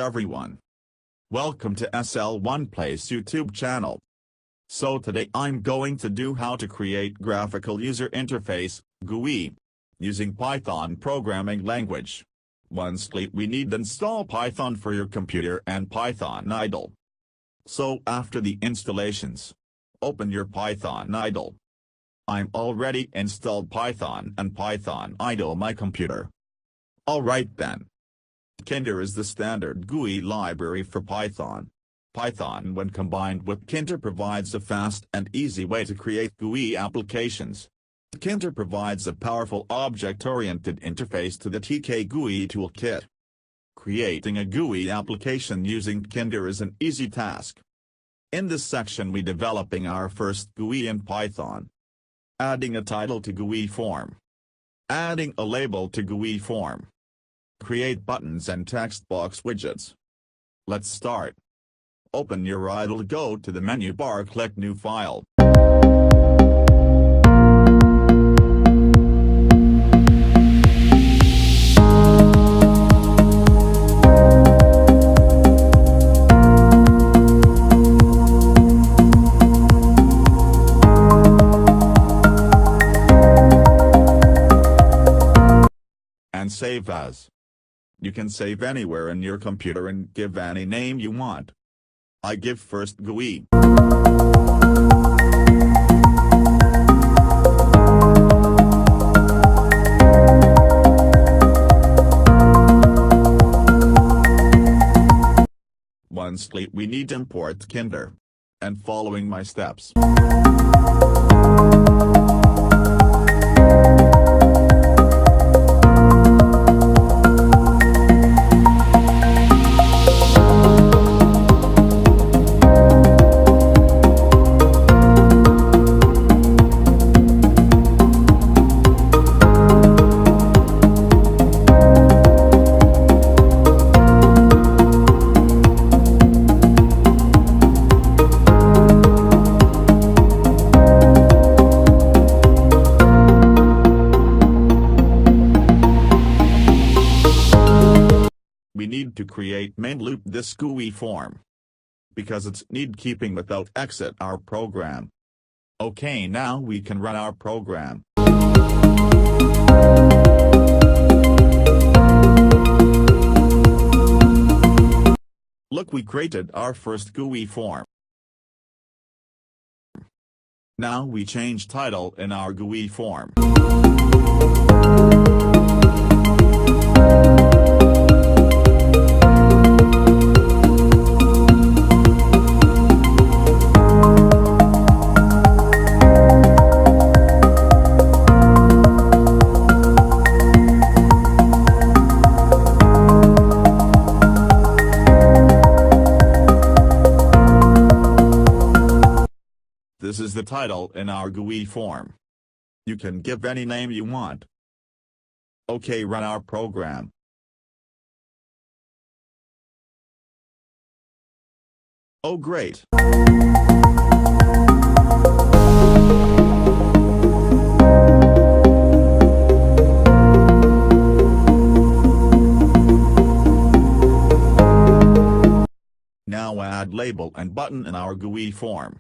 everyone. Welcome to Oneplace YouTube channel. So today I'm going to do how to create graphical user interface, GUI, using Python programming language. Once we need to install Python for your computer and Python idle. So after the installations, open your Python idle. I'm already installed Python and Python idle my computer. Alright then. Tkinter is the standard GUI library for Python. Python when combined with Tkinter provides a fast and easy way to create GUI applications. Tkinter provides a powerful object-oriented interface to the Tk GUI toolkit. Creating a GUI application using Tkinter is an easy task. In this section we developing our first GUI in Python. Adding a title to GUI form. Adding a label to GUI form. Create buttons and text box widgets. Let's start. Open your idle, go to the menu bar, click New File. And save as. You can save anywhere in your computer and give any name you want. I give first GUI. Once we need to import Tkinter. And following my steps. We need to create main loop this GUI form. Because it's need keeping without exit our program. Okay, now we can run our program. Look, we created our first GUI form. Now we change title in our GUI form. This is the title in our GUI form. You can give any name you want. Okay, run our program. Oh great! Now add label and button in our GUI form.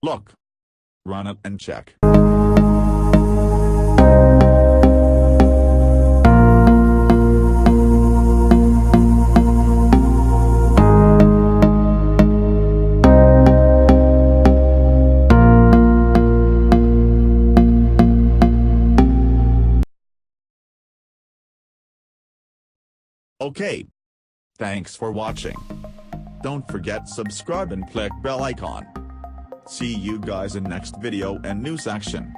Look. Run it and check. Okay. Thanks for watching. Don't forget subscribe and click bell icon. See you guys in next video and new section.